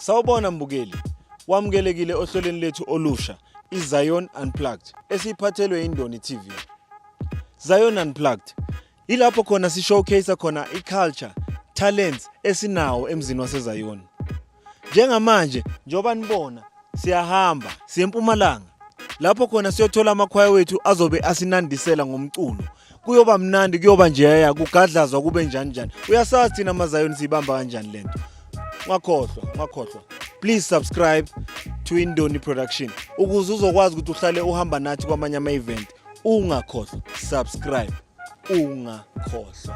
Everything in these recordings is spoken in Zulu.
Sawubona mbukeli, wamukelekile ohlelweni lethu olusha, iZion Unplugged, esiphathelwe Indoni TV. Zion Unplugged, ilapho khona si-showcase khona i-culture, talents esinawo emzini waseZion. Njengamanje, njoba nibona, siyahamba, siya eMpumalanga. Lapho khona siyothola amakhwaya wethu azobe asinandisela ngomculo. Kuyoba mnandi, kuyoba njeya, kugadlazwa kube njani. Uyasazi thina amaZion sibamba kanjani lento. Ngakhohlwa. Please subscribe to Indoni Production. Ukuze uzokwazi ukuthi uhlale uhamba nathi kwamanye ama-event. Ungakhohlwa, subscribe. Ungakhohlwa.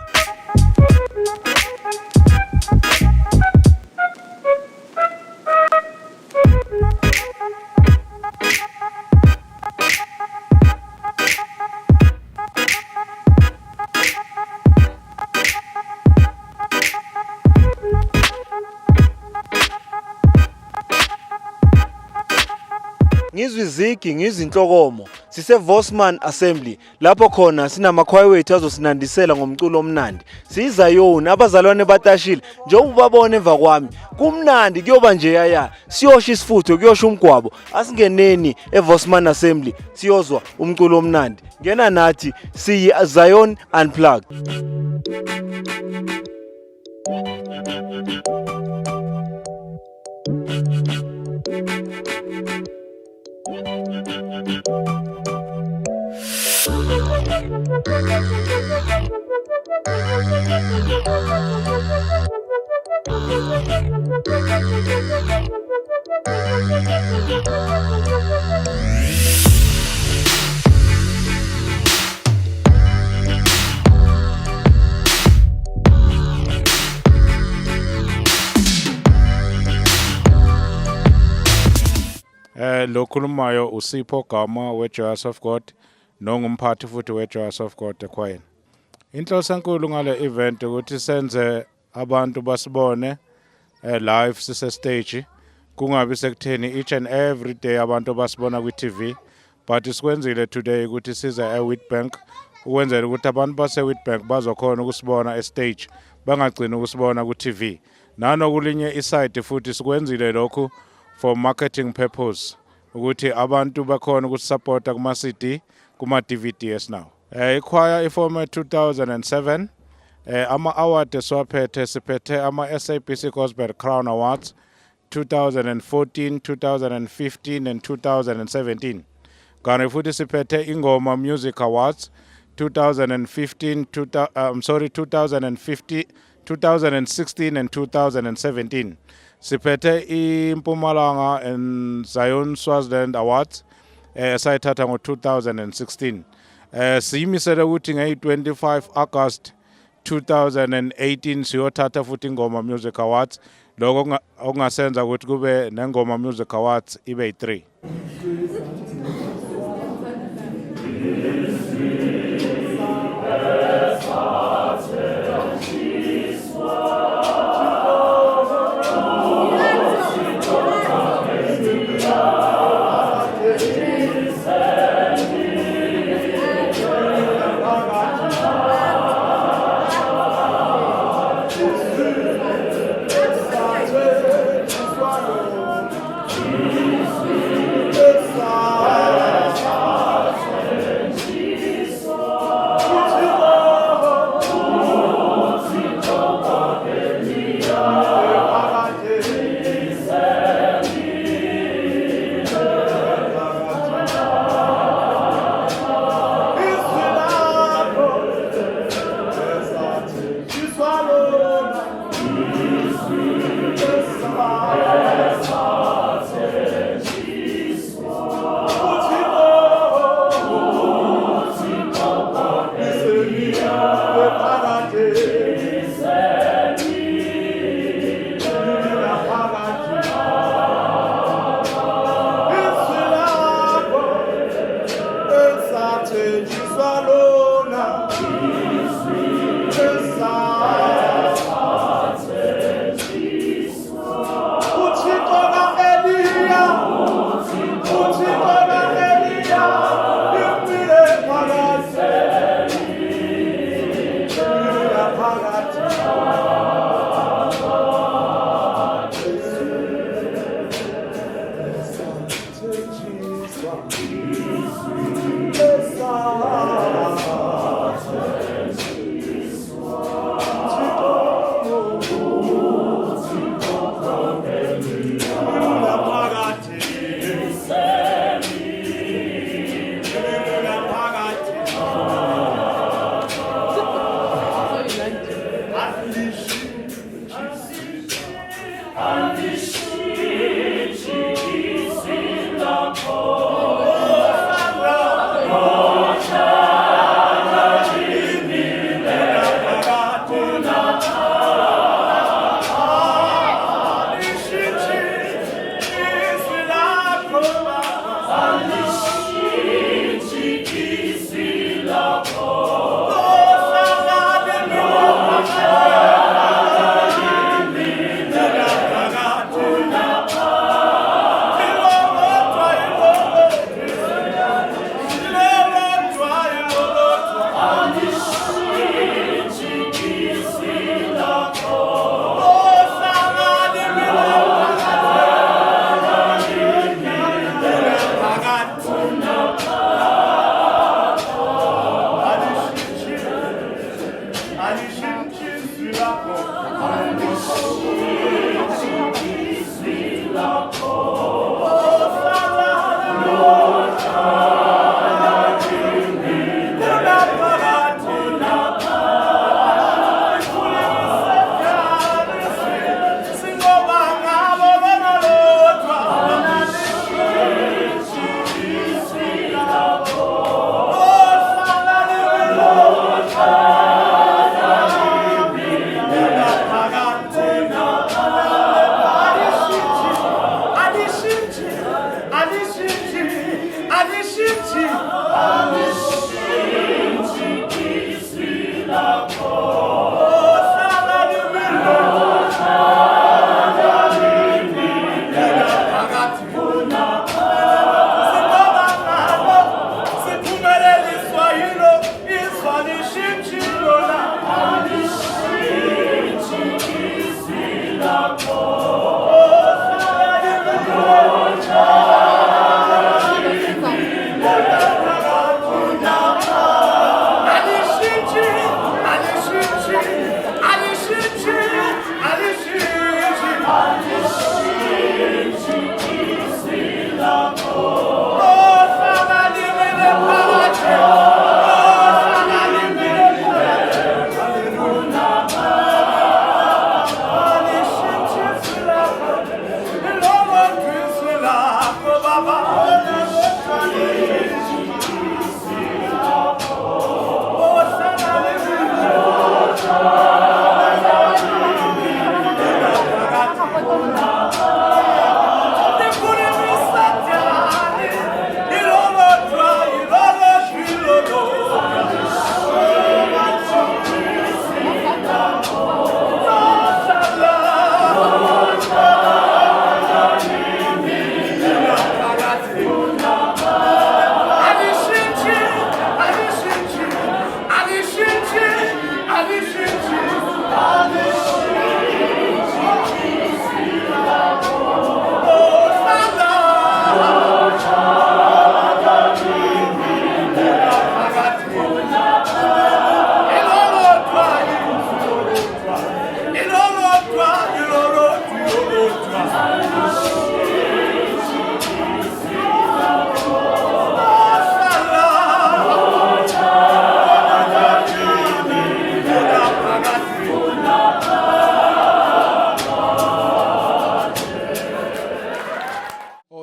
Ngizwe izigi, ngizwe inhlokomo. Sise-Vosman Assembly. Lapho khona sinamakhwaya wethu azosinandisela ngomculo omnandi. SiyiZion, abazalwane batashile. Njengoba ubabona emva kwami, kumnandi kuyoba njeya. Siyosha isifutho, kuyosha umgwabo. Asingeneni eVosman Assembly, siyozwa umculo omnandi. Ngena nathi siyi-Zion Unplugged. Lo khulumayo uSipho Gama weJoyous of God nongumphathi futhi weJoyous of God ekhwayeni. Inhloso enkulu ngale event ukuthi senze abantu basibone live sise stage, kungabi sekutheni each and every day abantu basibona kwi-TV, but sikwenzile today ukuthi size eWheatbank ukwenzela ukuthi abantu base-Wheatbank bazokhona ukusibona estage, bangagcini ukusibona ku-TV. Nanokulinye iside futhi sikwenzile lokhu for marketing purpose, ukuthi abantu bakhona ukusupporta kuma-CD, kuma-DVD esinawo. Ikhwaya iforme 2007, ama-award esiwaphethe siphethe ama-SABC Gospel Crown Awards 2014, 2015 and 2017. Kanti futhi siphethe ingoma Music Awards 2016 and 2017. Siphethe iMpumalanga and Zion Swaziland Awards sayithatha ngo-2016. Siyimisele ukuthi ngeyi-25 August 2018 siyothatha futhi ingoma Music Awards, lokho okungasenza ukuthi kube nengoma Music Awards ibe yi-3.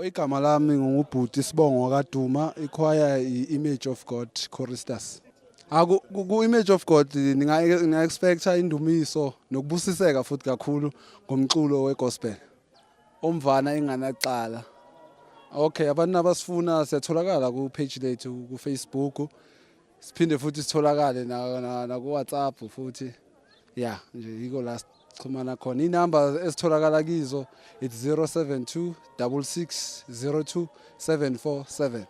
igama lami ngubhuti Sibongo kaDuma, ichoir i-Image of God choristers. Ku-Image of God ninga-expecta indumiso nokubusiseka futhi kakhulu ngomculo wegospel. Omvana enganacala. Okay, abantu abasifuna siyatholakala ku-page lethu ku-Facebook. Siphinde futhi sitholakale na ku-WhatsApp futhi. Yeah, nje yiko la xhumana khona. Inamba esitholakala kizo it's 072 66 02 747.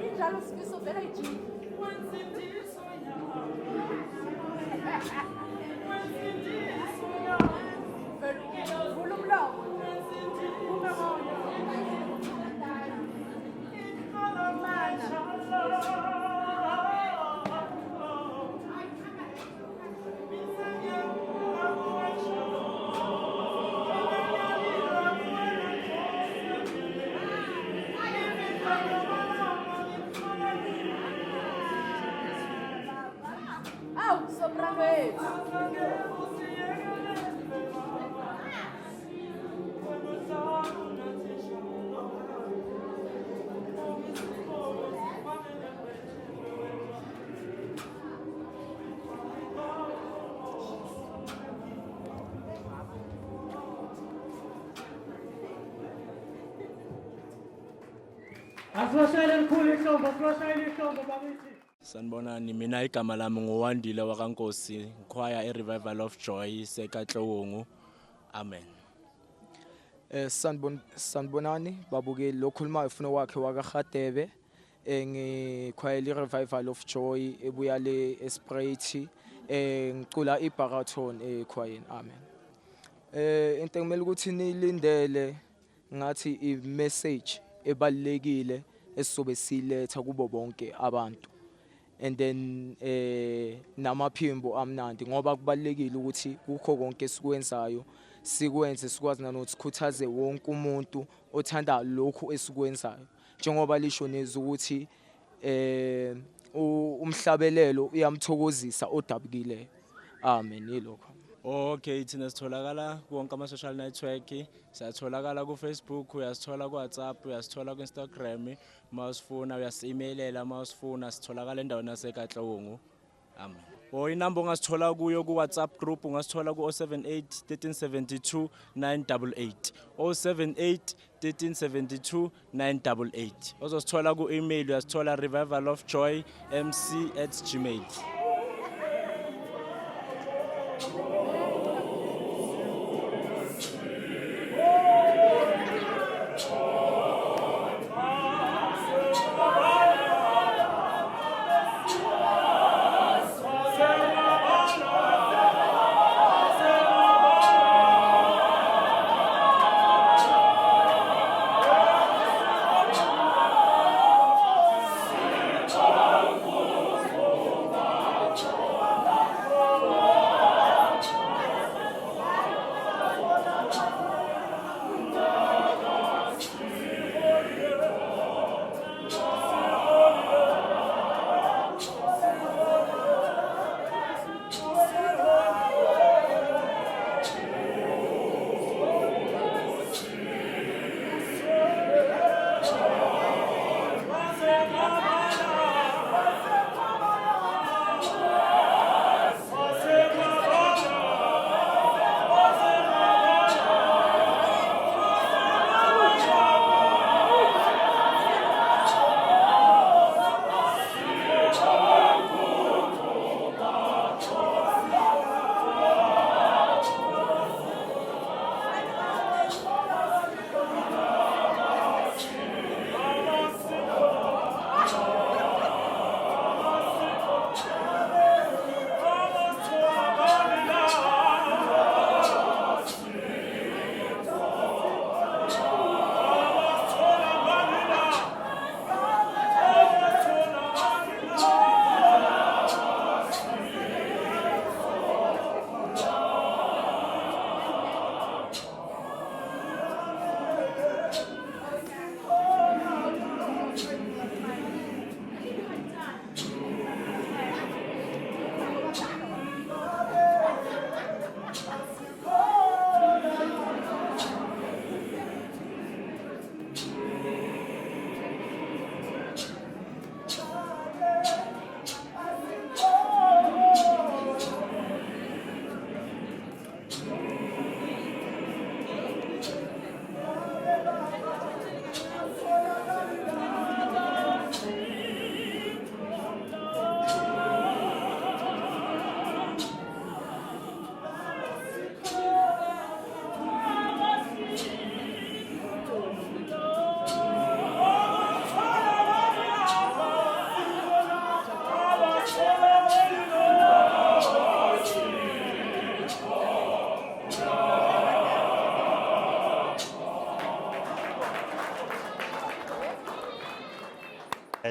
Injalo sifiso vela ijini. Vula umlomo. Soprando eles. As suas saídas coleção, as suas saídas são, Sanibonani, mina igama lami nguWandile wakaNkosi, ngikhwaya iRevival of Joy sekaTlowongu. Amen. Sanibonani babukeli lo khulumayo ufuna wakhe wakaGadebe ngikhwayela iRevival of Joy ebuya le Esprit ngicula ibaraton ekhwayeni. Amen. Into ekumele ukuthi nilindele ngathi I message ebalekile esizobe siletha kubo bonke abantu. And then namaphimbo amnandi ngoba kubalekile ukuthi kukho konke esikwenzayo sikwenze sikwazi nanokuthi sikhuthaze wonke umuntu othanda lokhu esikwenzayo njengoba lisho neza ukuthi umhlabelelo uyamthokozisa odabukileyo. Amen yilokho. Okay, thina sitholakala kuwonke ama-social network, siyatholakala ku-Facebook, uyasithola ku-WhatsApp, uyasithola ku-Instagram, mawusifuna uyasi-emailela mawusifuna, sitholakala endaweni yasekaTlowongu. Amen. Inamba ongasithola kuyo ku-WhatsApp group ungasithola ku-078 1372 988 078 1372 988. Ozosithola ku-email uyasithola revivalofjoymc@gmail.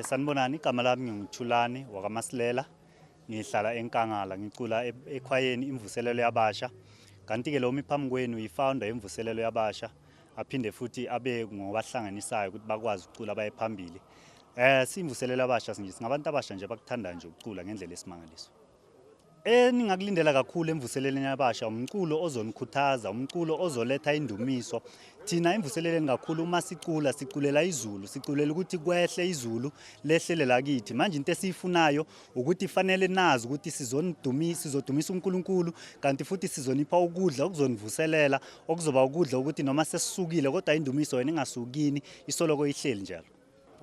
Sanibonani, igama lami ngingithulani wakaMasilela, ngihlala eNkangala, ngicula ekhwayeni imvuselelo yabasha. Kanti ke lo miphambi kwenu yifounder yemvuselelo yabasha, aphinde futhi abe ngobahlanganisayo ukuthi bakwazi ukucula baye phambili. Simvuselelo yabasha nje singabantu abasha nje bakuthanda nje ukucula ngendlela esimangaliso. Ningakulindela kakhulu emvuseleleni yabasha umculo ozonikhuthaza, umculo ozoletha indumiso. Thina emvuseleleni kakhulu uma siculela izulu, siculela ukuthi kwehle izulu lehlele lakithi. Manje into esiyifunayo ukuthi fanele nazi ukuthi sizodumisa uNkulunkulu, kanti futhi sizonipha ukudla okuzonivuselela, okuzoba ukudla ukuthi noma sesisukile kodwa indumiso wena ingasukini isoloko ihleli njalo.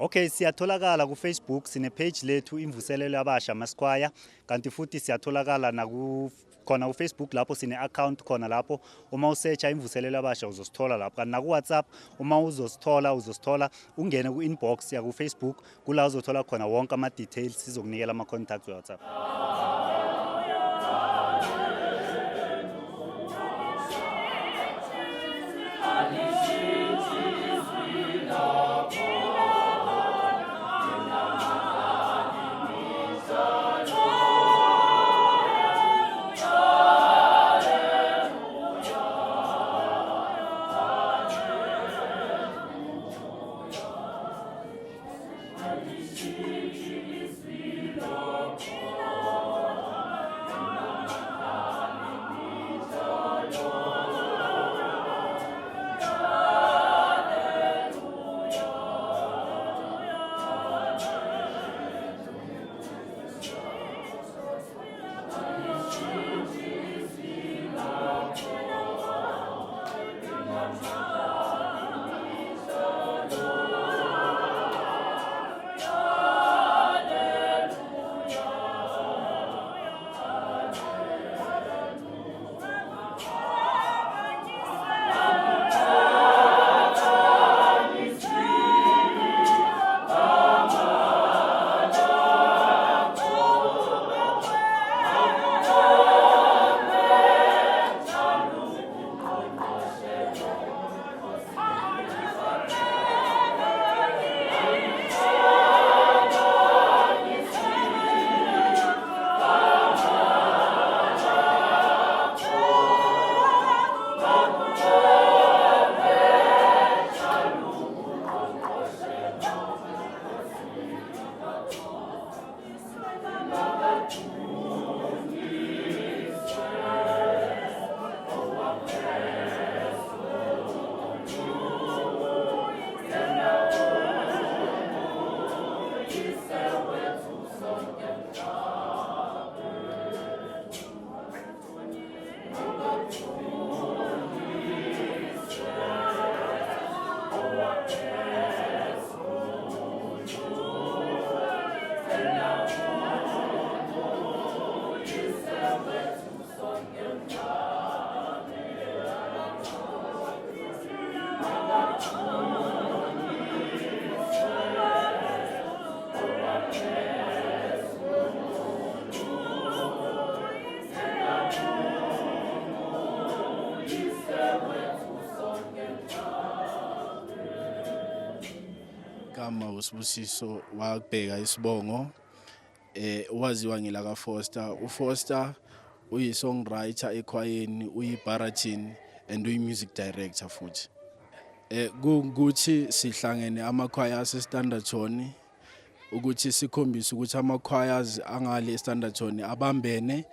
Okay, siyatholakala ku Facebook, sine page lethu imvuselelo yabasha Masquire, kanti futhi siyatholakala khona ku Facebook lapho sine account khona lapho uma usearcha imvuselelo yabasha uzosithola lapho. Kanti na ku WhatsApp uma uzosithola ungene ku inbox ya ku Facebook kula uzothola khona wonke ama details sizokunikela ama contacts we WhatsApp. Kama usibusiso wakubheka isibongo waziwa ngilaka Foster. uFoster uyi songwriter ekhwayeni, uyi baratin and uyi music director futhi. Kuthi sihlangene amakhwaya ase Standerton ukuthi sikhombise ukuthi amakhwayas angale Standerton abambene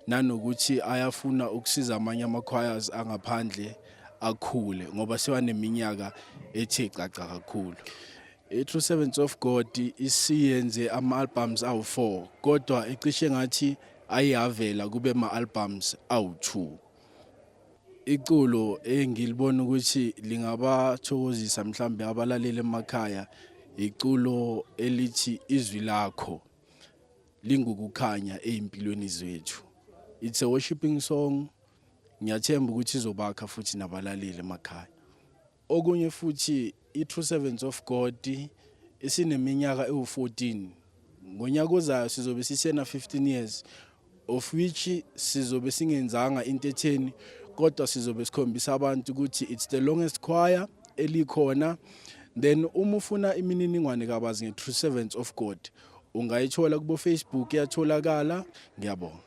nanokuthi ayafuna ukusiza amanye amakhwayas angaphhandle akhule ngoba sewaneminyaka ethe caca kakhulu. True Servants of God isiyenze ama-albums awu4 kodwa ecishe ngathi ayavela kube ama-albums awu2. Iculo engilibona ukuthi lingabathokozisa mhlambe abalaleli emakhaya iculo elithi izwi lakho lingukukhanya ezimpilweni zethu. It's a worshiping song. Ngiyathemba ukuthi izobakha futhi nabalaleli emakhaya. Okunye futhi True Servants of God isineminyaka ewu14. Ngonyaka ozayo sizobe sisena 15 years of which sizobe singenzanga into etheni kodwa sizobe sikhombisa abantu ukuthi it's the longest choir elikhona. Then uma ufuna imininingwane kabazi ngeTrue Servants of God ungayithola kubo Facebook, iyatholakala. Ngiyabonga.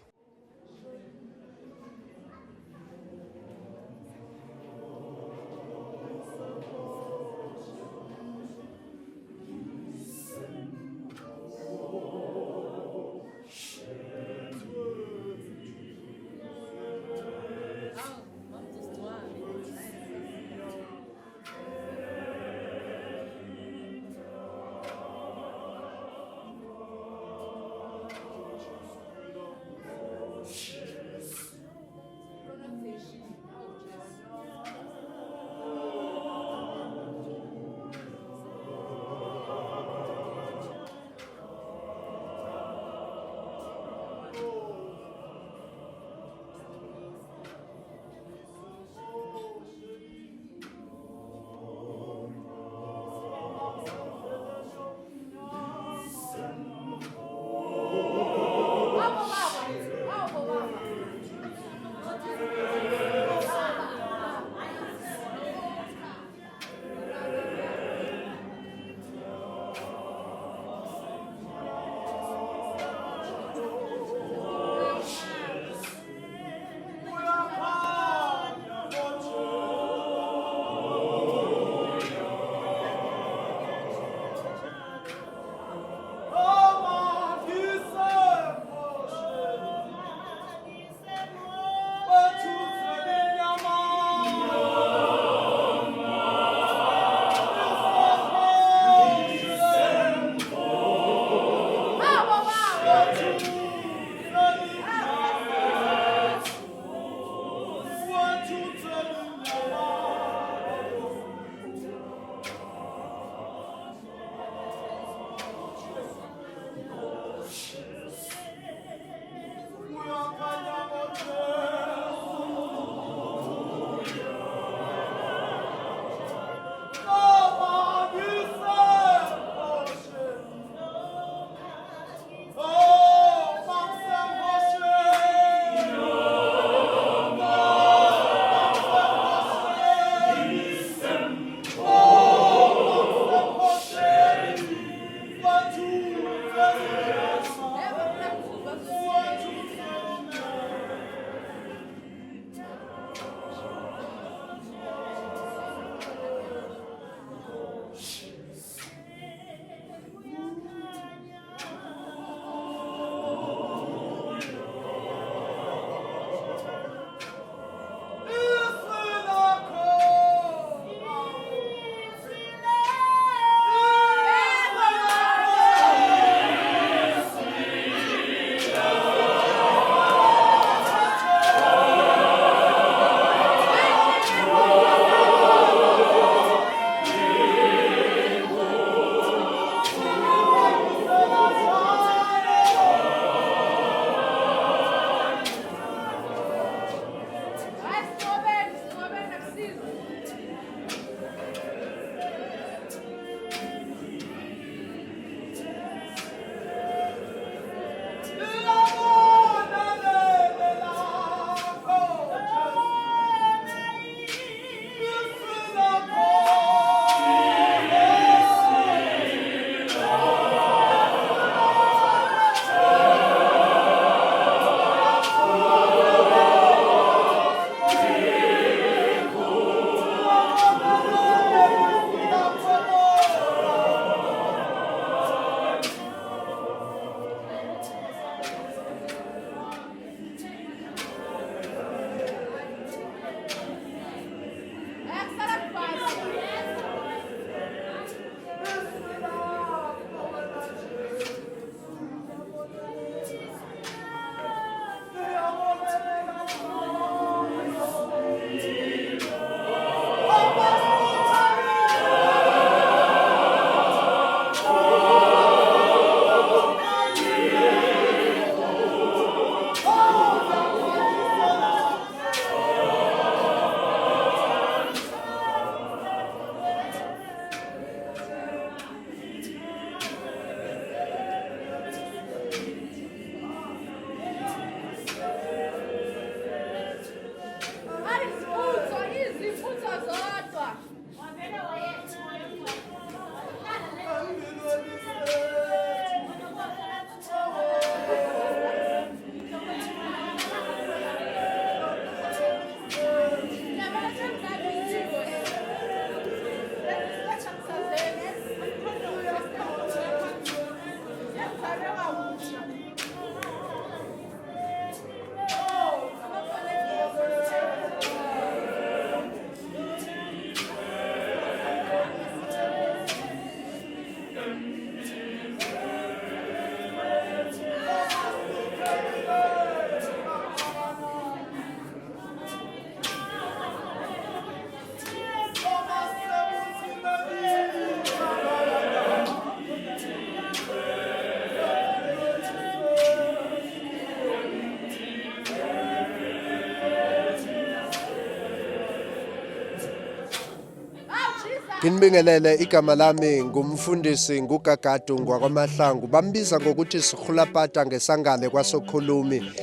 Nginibingelele igama lami ngumfundisi nguGagadu ngwakwamahlangu bambiza ngokuthi sikhulapata ngesangale kwasokhulumi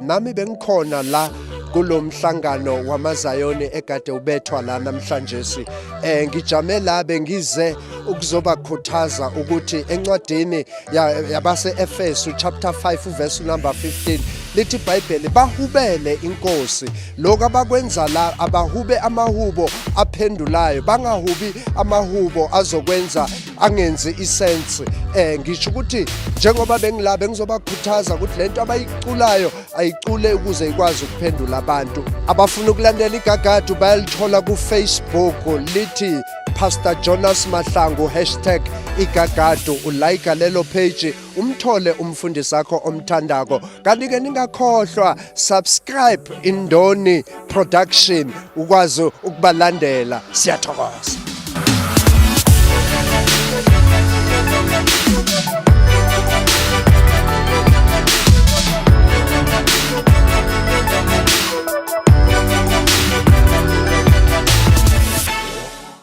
nami bengikhona la kulomhlangano wamazayoni egade ubethwa la namhlanje ngijame la bengize ukuzobakhuthaza ukuthi encwadini yabase Efesu chapter 5 verse number 15 lithi iBhayibheli bahubele inkosi lokho abakwenza la abahube amahubo aphendulayo bangahubi amahubo azokwenza angenzi isense ngisho ukuthi njengoba bengila bengizobakhuthaza ukuthi lento abayiculayo ayicule ukuze ikwazi ukuphendula abantu abafuna ukulandela iGagadu bayalithola ku Facebook lithi Pastor Jonas Mahlangu #igagadu ulike lelo page umthole umfundisi wakho omthandako kanti ke ningakhohlwa subscribe Indoni Production ukwazi ukubalandela siyathokoza.